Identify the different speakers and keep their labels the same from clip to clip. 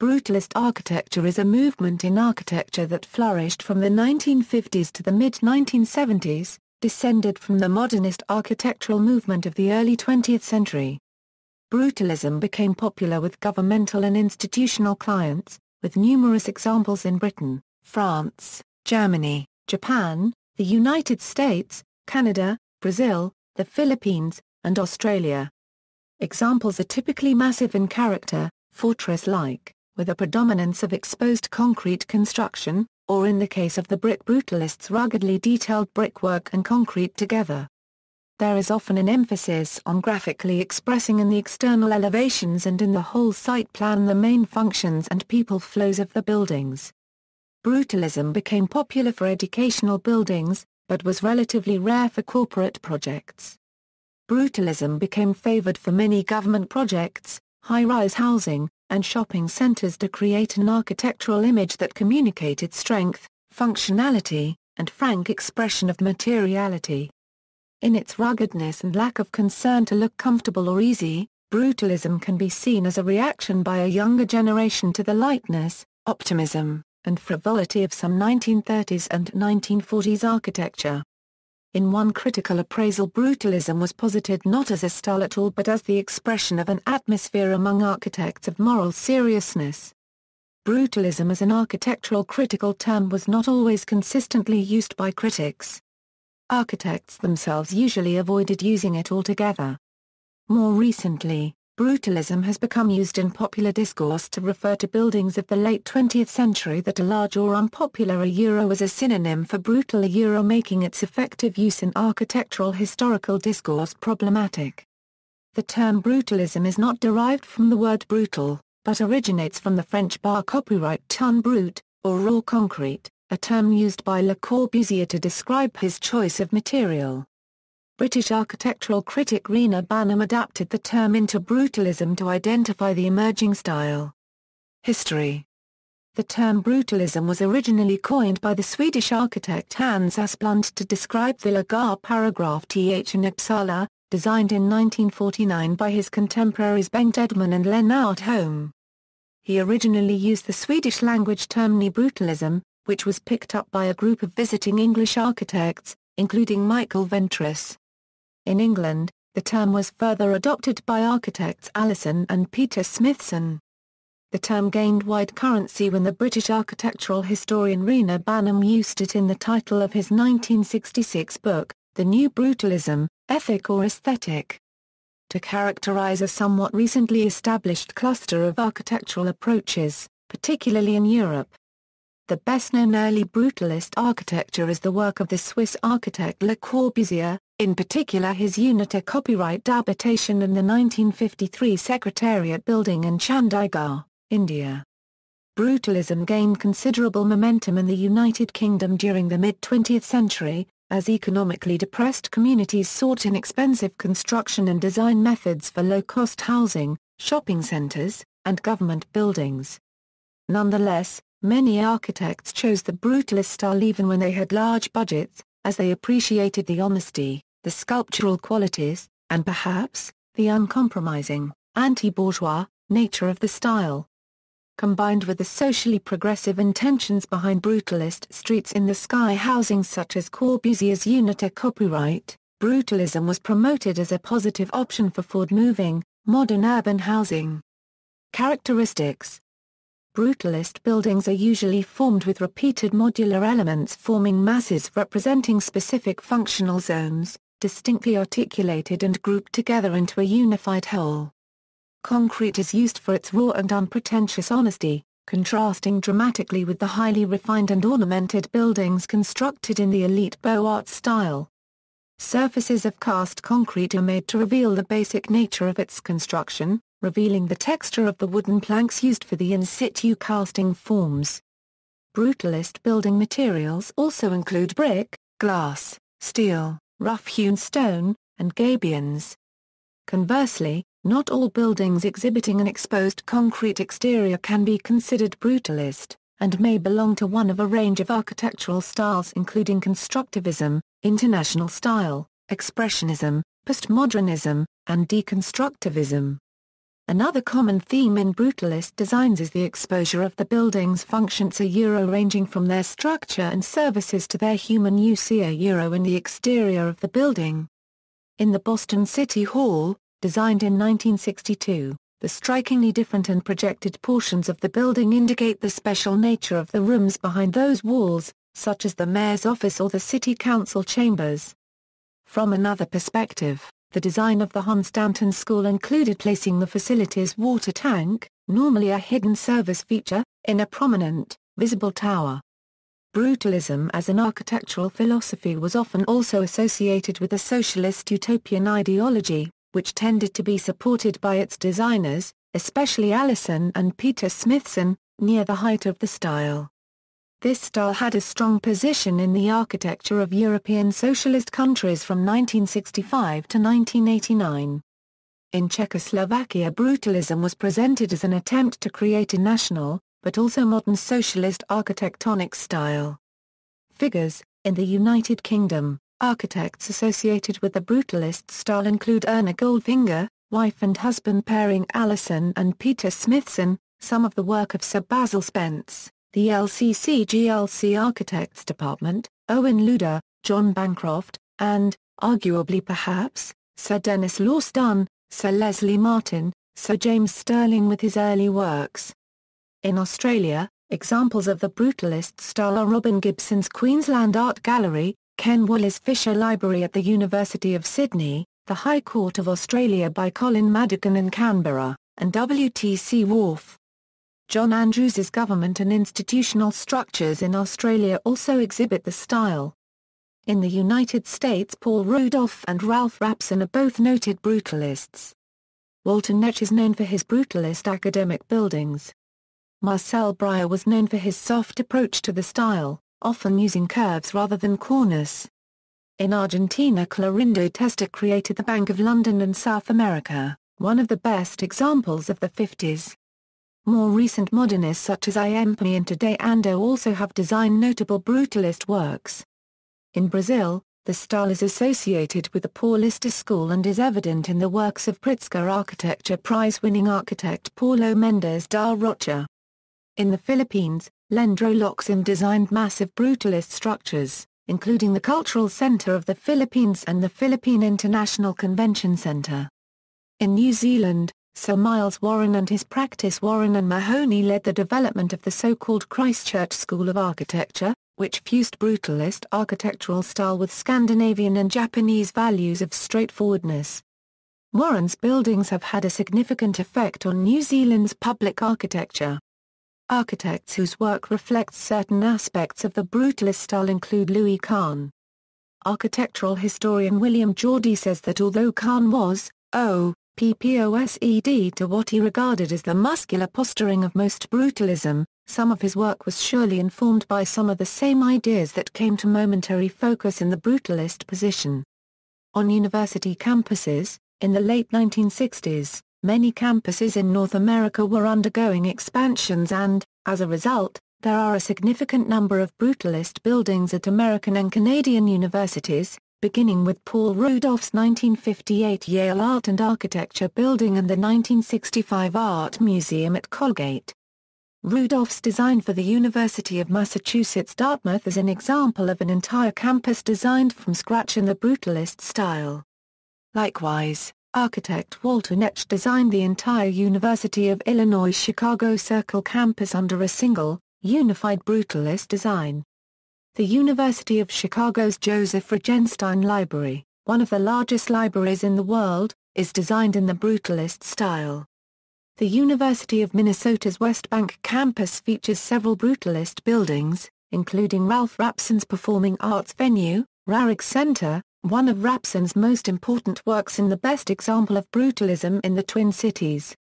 Speaker 1: Brutalist architecture is a movement in architecture that flourished from the 1950s to the mid-1970s, descended from the modernist architectural movement of the early 20th century. Brutalism became popular with governmental and institutional clients, with numerous examples in Britain, France, Germany, Japan, the United States, Canada, Brazil, the Philippines, and Australia. Examples are typically massive in character, fortress-like, with a predominance of exposed concrete construction, or in the case of the brick brutalists, ruggedly detailed brickwork and concrete together. There is often an emphasis on graphically expressing in the external elevations and in the whole site plan the main functions and people flows of the buildings. Brutalism became popular for educational buildings, but was relatively rare for corporate projects. Brutalism became favoured for many government projects, high-rise housing, and shopping centres to create an architectural image that communicated strength, functionality, and frank expression of materiality. In its ruggedness and lack of concern to look comfortable or easy, brutalism can be seen as a reaction by a younger generation to the lightness, optimism, and frivolity of some 1930s and 1940s architecture. In one critical appraisal, brutalism was posited not as a style at all but as the expression of an atmosphere among architects of moral seriousness. Brutalism as an architectural critical term was not always consistently used by critics. Architects themselves usually avoided using it altogether. More recently, brutalism has become used in popular discourse to refer to buildings of the late 20th century that are large or unpopular as a synonym for brutal making its effective use in architectural historical discourse problematic. The term brutalism is not derived from the word brutal, but originates from the French bar copyright ton brut, or raw concrete, a term used by Le Corbusier to describe his choice of material. British architectural critic Rena Banham adapted the term into brutalism to identify the emerging style. History. The term brutalism was originally coined by the Swedish architect Hans Asplund to describe Villa Gar Paragraph Th in Uppsala, designed in 1949 by his contemporaries Bengt Edman and Lennart Holm. He originally used the Swedish language term nybrutalism, which was picked up by a group of visiting English architects, including Michael Ventris. In England, the term was further adopted by architects Allison and Peter Smithson. The term gained wide currency when the British architectural historian Rena Banham used it in the title of his 1966 book, The New Brutalism, Ethic or Aesthetic, to characterize a somewhat recently established cluster of architectural approaches, particularly in Europe. The best-known early brutalist architecture is the work of the Swiss architect Le Corbusier, in particular his Uniter copyright habitation in the 1953 Secretariat building in Chandigarh, India. Brutalism gained considerable momentum in the United Kingdom during the mid-20th century, as economically depressed communities sought inexpensive construction and design methods for low-cost housing, shopping centres, and government buildings. Nonetheless, many architects chose the brutalist style even when they had large budgets, as they appreciated the honesty, the sculptural qualities, and perhaps, the uncompromising, anti-bourgeois, nature of the style. Combined with the socially progressive intentions behind brutalist streets in the sky housing such as Corbusier's Uniter copyright, brutalism was promoted as a positive option for forward-moving, modern urban housing. Characteristics. Brutalist buildings are usually formed with repeated modular elements forming masses representing specific functional zones, distinctly articulated and grouped together into a unified whole. Concrete is used for its raw and unpretentious honesty, contrasting dramatically with the highly refined and ornamented buildings constructed in the elite Beaux Arts style. Surfaces of cast concrete are made to reveal the basic nature of its construction, revealing the texture of the wooden planks used for the in situ casting forms. Brutalist building materials also include brick, glass, steel, rough-hewn stone, and gabions. Conversely, not all buildings exhibiting an exposed concrete exterior can be considered brutalist, and may belong to one of a range of architectural styles including constructivism, international style, expressionism, postmodernism, and deconstructivism. Another common theme in brutalist designs is the exposure of the building's functions ranging from their structure and services to their human use in the exterior of the building. In the Boston City Hall, designed in 1962, the strikingly different and projected portions of the building indicate the special nature of the rooms behind those walls, such as the mayor's office or the city council chambers. From another perspective, the design of the Hunstanton School included placing the facility's water tank, normally a hidden service feature, in a prominent, visible tower. Brutalism as an architectural philosophy was often also associated with a socialist utopian ideology, which tended to be supported by its designers, especially Allison and Peter Smithson, near the height of the style. This style had a strong position in the architecture of European socialist countries from 1965 to 1989. In Czechoslovakia, brutalism was presented as an attempt to create a national, but also modern socialist architectonic style. Figures: in the United Kingdom, architects associated with the brutalist style include Erna Goldfinger, wife and husband pairing Allison and Peter Smithson, some of the work of Sir Basil Spence, the LCC-GLC Architects Department, Owen Luder, John Bancroft, and, arguably perhaps, Sir Dennis Lawston, Sir Leslie Martin, Sir James Stirling with his early works. In Australia, examples of the brutalist style are Robin Gibson's Queensland Art Gallery, Ken Waller's Fisher Library at the University of Sydney, the High Court of Australia by Colin Madigan in Canberra, and WTC Wharf. John Andrews's Government and Institutional Structures in Australia also exhibit the style. In the United States, Paul Rudolph and Ralph Rapson are both noted brutalists. Walter Netsch is known for his brutalist academic buildings. Marcel Breuer was known for his soft approach to the style, often using curves rather than corners. In Argentina, Clorindo Testa created the Bank of London and South America, one of the best examples of the 50s. More recent modernists such as Iempi and Tadeu Ando also have designed notable brutalist works. In Brazil, the style is associated with the Paulista school and is evident in the works of Pritzker Architecture Prize-winning architect Paulo Mendes da Rocha. In the Philippines, Lendro Locsin designed massive brutalist structures, including the Cultural Center of the Philippines and the Philippine International Convention Center. In New Zealand, Sir Miles Warren and his practice Warren and Mahoney led the development of the so-called Christchurch School of Architecture, which fused brutalist architectural style with Scandinavian and Japanese values of straightforwardness. Warren's buildings have had a significant effect on New Zealand's public architecture. Architects whose work reflects certain aspects of the brutalist style include Louis Kahn. Architectural historian William Geordie says that although Kahn was, PPOSED to what he regarded as the muscular posturing of most brutalism, some of his work was surely informed by some of the same ideas that came to momentary focus in the brutalist position. On university campuses, in the late 1960s, many campuses in North America were undergoing expansions and, as a result, there are a significant number of brutalist buildings at American and Canadian universities, beginning with Paul Rudolph's 1958 Yale Art and Architecture Building and the 1965 Art Museum at Colgate. Rudolph's design for the University of Massachusetts Dartmouth is an example of an entire campus designed from scratch in the brutalist style. Likewise, architect Walter Netsch designed the entire University of Illinois Chicago Circle campus under a single, unified brutalist design. The University of Chicago's Joseph Regenstein Library, one of the largest libraries in the world, is designed in the brutalist style. The University of Minnesota's West Bank campus features several brutalist buildings, including Ralph Rapson's performing arts venue, Rarick Center, one of Rapson's most important works and the best example of brutalism in the Twin Cities.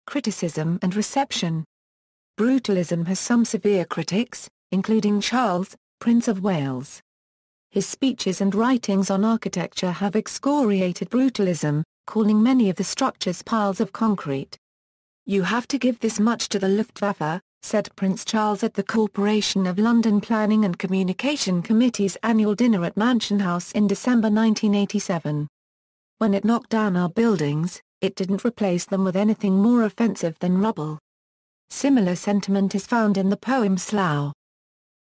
Speaker 1: Criticism and reception. Brutalism has some severe critics, including Charles, Prince of Wales. His speeches and writings on architecture have excoriated brutalism, calling many of the structures piles of concrete. "You have to give this much to the Luftwaffe," said Prince Charles at the Corporation of London Planning and Communication Committee's annual dinner at Mansion House in December 1987. "When it knocked down our buildings, it didn't replace them with anything more offensive than rubble. Similar sentiment is found in the poem Slough.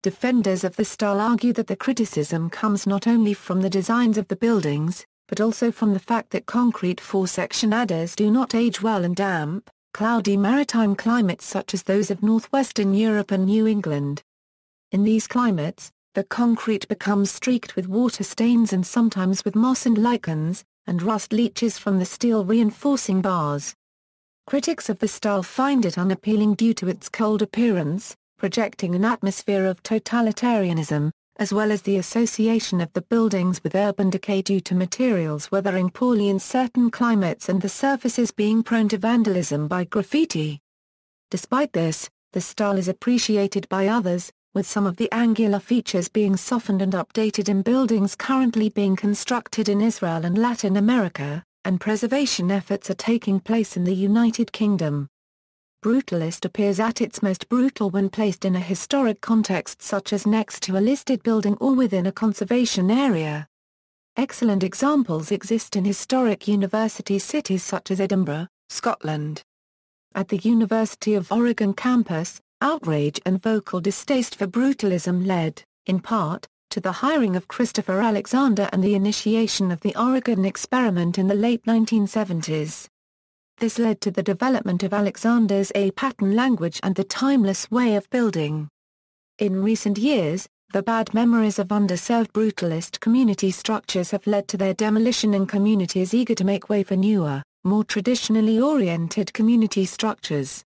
Speaker 1: Defenders of the style argue that the criticism comes not only from the designs of the buildings, but also from the fact that concrete four-section adders do not age well in damp, cloudy maritime climates such as those of northwestern Europe and New England. In these climates, the concrete becomes streaked with water stains and sometimes with moss and lichens, and rust leaches from the steel reinforcing bars. Critics of the style find it unappealing due to its cold appearance, projecting an atmosphere of totalitarianism, as well as the association of the buildings with urban decay due to materials weathering poorly in certain climates and the surfaces being prone to vandalism by graffiti. Despite this, the style is appreciated by others, with some of the angular features being softened and updated in buildings currently being constructed in Israel and Latin America, and preservation efforts are taking place in the United Kingdom. Brutalist appears at its most brutal when placed in a historic context such as next to a listed building or within a conservation area. Excellent examples exist in historic university cities such as Edinburgh, Scotland. At the University of Oregon campus, outrage and vocal distaste for brutalism led, in part, to the hiring of Christopher Alexander and the initiation of the Oregon experiment in the late 1970s. This led to the development of Alexander's A-pattern language and the timeless way of building. In recent years, the bad memories of underserved brutalist community structures have led to their demolition in communities eager to make way for newer, more traditionally oriented community structures.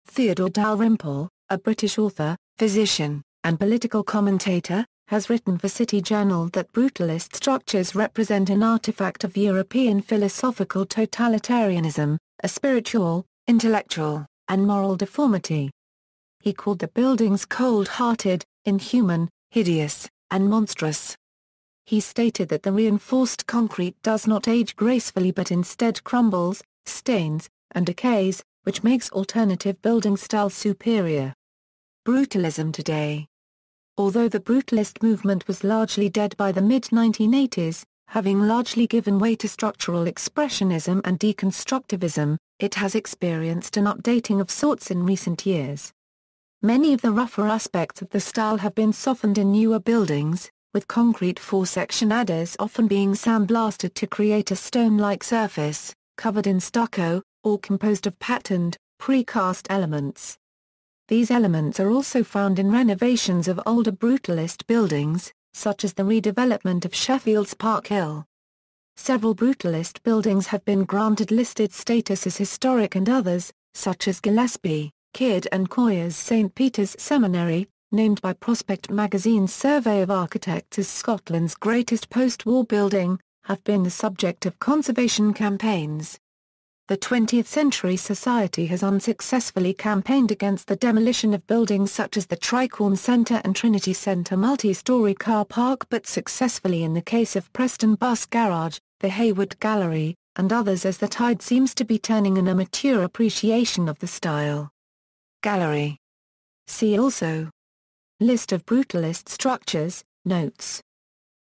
Speaker 1: Theodore Dalrymple, a British author, physician, and political commentator, has written for City Journal that brutalist structures represent an artifact of European philosophical totalitarianism, a spiritual, intellectual, and moral deformity. He called the buildings cold-hearted, inhuman, hideous, and monstrous. He stated that the reinforced concrete does not age gracefully but instead crumbles, stains, and decays, which makes alternative building styles superior. Brutalism today. Although the brutalist movement was largely dead by the mid-1980s, having largely given way to structural expressionism and deconstructivism, it has experienced an updating of sorts in recent years. Many of the rougher aspects of the style have been softened in newer buildings, with concrete four-section adders often being sandblasted to create a stone-like surface, covered in stucco, or composed of patterned, precast elements. These elements are also found in renovations of older brutalist buildings, such as the redevelopment of Sheffield's Park Hill. Several brutalist buildings have been granted listed status as historic and others, such as Gillespie, Kidd and Coyer's St. Peter's Seminary, named by Prospect magazine's survey of architects as Scotland's greatest post-war building, have been the subject of conservation campaigns. The 20th Century Society has unsuccessfully campaigned against the demolition of buildings such as the Tricorn Centre and Trinity Centre multi-storey car park but successfully in the case of Preston Bus Garage, the Hayward Gallery, and others as the tide seems to be turning in a mature appreciation of the style. Gallery. See also: List of brutalist structures, notes.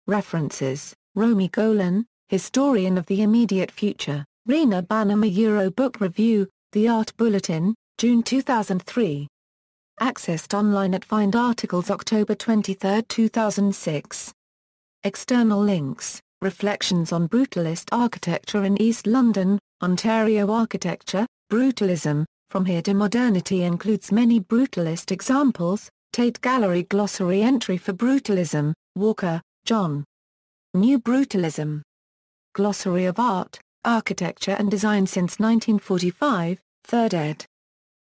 Speaker 1: References: Romy Golan, Historian of the Immediate Future. Rena Bannerman Euro Book Review, The Art Bulletin, June 2003. Accessed online at Find Articles October 23, 2006. External links: Reflections on Brutalist Architecture in East London, Ontario Architecture, Brutalism, From Here to Modernity includes many brutalist examples, Tate Gallery Glossary entry for Brutalism, Walker, John. New Brutalism. Glossary of Art, Architecture and Design since 1945, 3rd ed.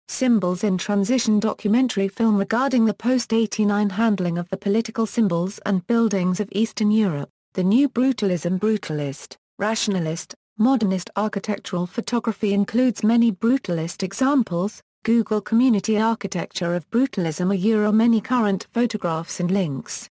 Speaker 1: Symbols in Transition documentary film regarding the post-89 handling of the political symbols and buildings of Eastern Europe, The New Brutalism. Brutalist, Rationalist, Modernist architectural photography includes many brutalist examples. Google Community Architecture of Brutalism. Many current photographs and links.